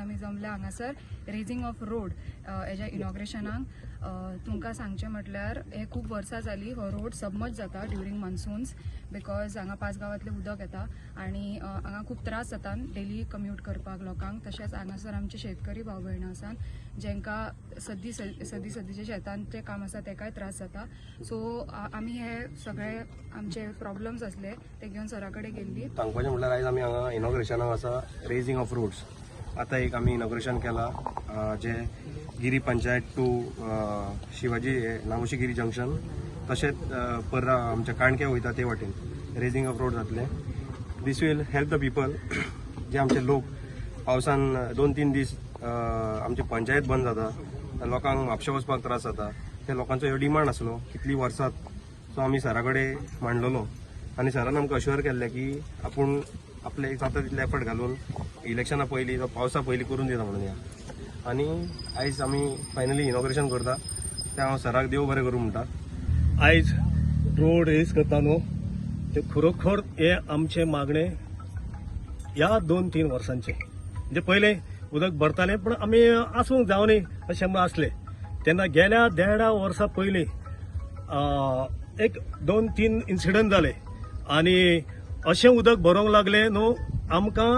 आमी जमले हांगासर रेजिंग ऑफ रोड हेज्या इनॉग्रेशनाक. तुमकां सांगचें म्हटल्यार हे खूब वर्सां जाली हो रोड सबमर्ज जाता ड्युरींग मान्सून्स बिकॉज हांगा पांच गांवांतलें उदक येता आनी हांगा खूब त्रास जाता डेली कम्यूट करपाक लोकांक. तशेंच हांगासर आमचे शेतकरी भाव भयणां आसात जेंकां सदीचे शेतांत काम आसा तेकाय त्रास जाता. सो आमी हे सगळे आमचे प्रॉब्लम्स असले ते घेवन सरा कडेन गेल्ली. सांगपाचें म्हटल्यार आयज आमी हांगा इनॉग्रेशनाक आसा रेजिंग ऑफ रोड्स. आतां एक आमी इनॉग्रेशन केलां जे गिरी पंचायत टू शिवाजी नामोशीगिरी जंक्शन तशेंच पर्रा आमच्या काणके वयता ते वाटेन रेजिंग ऑफ रोड जातले. दीस वील हेल्प द पीपल. जे आमचे लोक पावसान 2-3 दीस आमची पंचायत बंद जाता लोकांक म्हापशें वचपाक त्रास जाता. त्या लोकांचो ह्यो डिमांड आसलो कितली वर्सात. सो आमी सरा कडेन मांडलेलो आनी सरान आमकां अश्युअर केल्लें की आपूण आपले जाता तितले एफर्ट घालून इलेक्शना पयलीं तो पावसा पयलीं करून दिता म्हणून या. आनी आयज आमी फायनली इनॉग्रेशन करता तें हांव सराक देव बरें करूं म्हणटा. आयज रोड रेस करता न्हू ते खरोखर हे आमचे मागणे ह्या 2-3 वर्सांचे. म्हणजे पयलें उदक भरतालें पण आमी आसूंक जावनी अशें आसलें. तेन्ना गेल्या 1.5 वर्सां पयलीं एक 2-3 इन्सिडंट जाले आनी अशें उदक भरोंक लागलें न्हू आमकां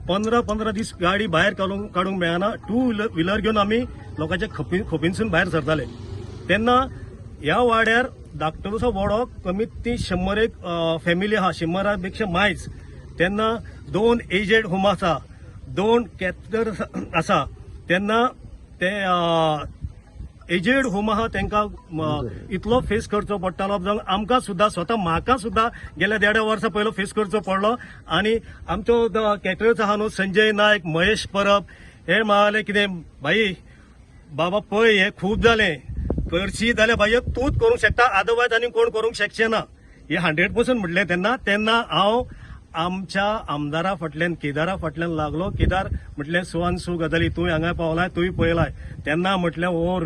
15 दीस गाडी भायर काडूंक मेळना. 2 व्हिलर घेवन आमी लोकांच्या खोपीनसून भायर सरताले. तेन्ना ह्या वाड्यार धाकटुसो वडो कमीत ती 100 फॅमिली आहा 100 पेक्षा मायज. तेन्ना 2 एजेड होम आसा 2 कॅथर आसा. तेन्ना ते एजेड होम आहा तांकां इतलो फेस करचो पडटालो जावं आमकां सुद्दां स्वता म्हाका सुद्दां गेल्या 1.5 वर्सां पयलो फेस करचो पडलो. आनी आमचो कॅटरर्स आहा न्हू संजय नायक महेश परब हे म्हणाले कितें भाई बाबा पळय हे खूब जालें करशी जाल्यार भाई तूंच करूंक शकता अदरवायज आनी कोण करूंक शकचे ना. हे 100% म्हटलें तेन्ना हांव आमच्या आमदारा फाटल्यान केदारा फाटल्यान लागलो. केदार म्हटलें सो गजाली तूं हांगा पावलाय तुवें पळयलाय. तेन्ना म्हटलें हो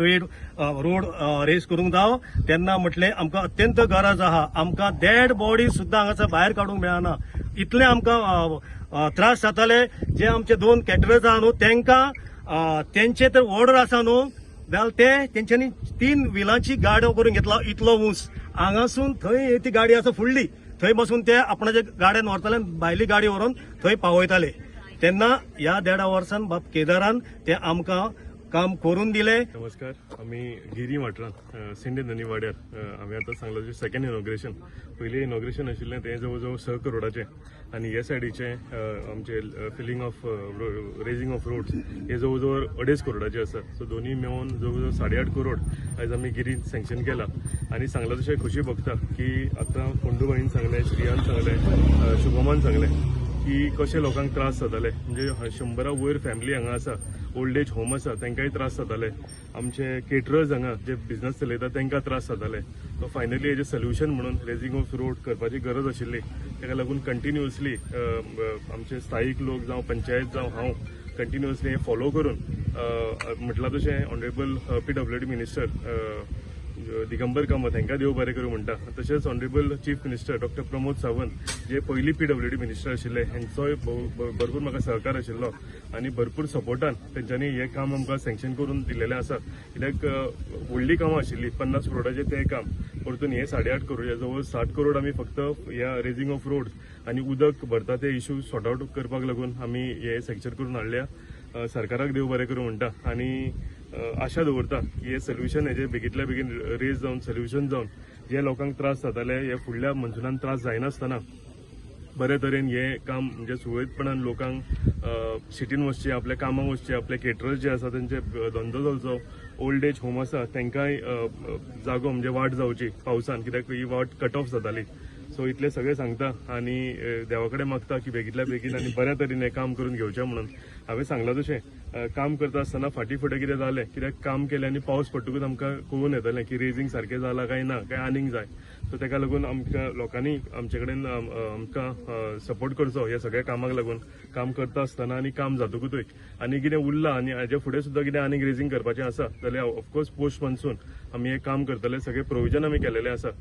रोड रेस करूंक जावो. तेन्ना म्हटलें आमकां अत्यंत गरज आहा. आमकां डेड बॉडी सुद्दां हांगासर भायर काडूंक मेळना. इतले आमकां त्रास जाताले. जे आमचे 2 कॅटरर्स आहा न्हू तांकां तेंचे तर ऑर्डर आसा न्हू जाल्यार तेंच्यांनी 3 व्हिलांची गाडयो करून घेतला. इतलो ऊंच हांगासून थंय ती गाडी आसा फुडली थंय बसून ते आपणाच्या गाड्यान व्हरताले भायली गाडी व्हरून थंय पावयताले. तेन्ना ह्या 1.5 वर्सान बाब केदारान ते आमकां काम करून दिले. नमस्कार. आम्ही गिरी वाठारांत सिंडे ननी वाड्यार आम्ही आता सांगलो जे सेकंड इनॉग्रेशन. पयलीं इनॉग्रेशन आशिल्लें तें जवळ जवळ 6 करोडाचें आनी हे सायडीचे आमचे filling of raising of roads हे जवळ जवळ 2.5 करोडाचे आसा. सो दोन्ही मेळून जवळ जवळ 8.5 करोड आयज आमी गिरीन सँक्शन केला. आनी सांगला तशें खुशी भोगता की आतां पोंडूबाईन सांगलें श्रियान सांगलें शुभमान सांगलें की कशे लोकांक त्रास जाताले. म्हणजे 100 वयर फॅमिली हांगा आसा ओल्ड एज होम आसा तांकांय त्रास जाताले. आमचे केटरर्स हांगा जे बिझनस चलयता तांकां त्रास जाताले. सो फायनली हेजें सोल्युशन म्हणून रेजिंग ऑफ रोड करपाची गरज आशिल्ली. ताका लागून कंटिन्युअसली आमचे स्थायीक लोक जावं पंचायत जावं हांव कंटिन्युअसली हे फॉलो करून म्हटलां तशें honourable PWD minister Digambar Kamat हांकां देव बरें करूं म्हणटा. तशेंच honourable chief minister doctor Pramod Sawant जे पयलीं PWD मिनिस्टर आशिल्ले हांचोय भरपूर म्हाका सहकार आशिल्लो आनी भरपूर सपोर्टान तेंच्यांनी हें काम आमकां सँक्शन करून दिल्लेलें आसा. कित्याक व्हडली कामां आशिल्ली 50 करोडाचें तें काम परतून हे 8.5 करोड जवळ 60 करोड आमी फक्त ह्या रेजिंग ऑफ रोड्स आनी उदक भरता ते इश्यू सॉर्ट आउट करपाक लागून आमी हे सँक्शन करून हाडल्या. सरकाराक देव बरें करूं म्हणटा आनी आशा दवरता की हे सोल्युशन हेजे बेगींतल्या बेगीन रेज जावन सोल्युशन जावन जे लोकांक त्रास जाताले हे फुडल्या मनसुनान त्रास जायनासतना बरे तरेन हे काम म्हणजे सुरळीतपणान लोकांक सिटीन वचचे आपल्या कामाक वचचे आपले केटरर्स जे आसा तांचे धंदो चलचो ओल्ड एज होम आसा तांकांय जागो म्हणजे वाट जावची पावसान कित्याक ही वाट कट ऑफ जाताली. सो इतले सगळे सांगता आनी देवा कडेन मागता की बेगींतल्या बेगीन आनी बऱ्या तरेन हें काम करून घेवचें म्हणून. हांवें सांगलां तशें काम करता आसतना फाटीं फुडें कितें जालें कित्याक काम केलें आनी पावस पडटकूच आमकां कळून येतलें की रेजिंग सारकें जालां काय ना काय आनीक जाय. सो ताका लागून आमकां लोकांनी आमचे कडेन आमकां सपोर्ट करचो ह्या सगळ्या कामाक लागून. काम करता आसतना आनी काम जातकूतय आनी कितें उरलां आनी हाजे फुडें सुद्दां कितें आनीक रेजिंग करपाचें आसा जाल्यार ऑफकोर्स पोस्ट मान्सून आमी हें काम करतले. सगळें प्रोविजन आमी केलेलें आसा.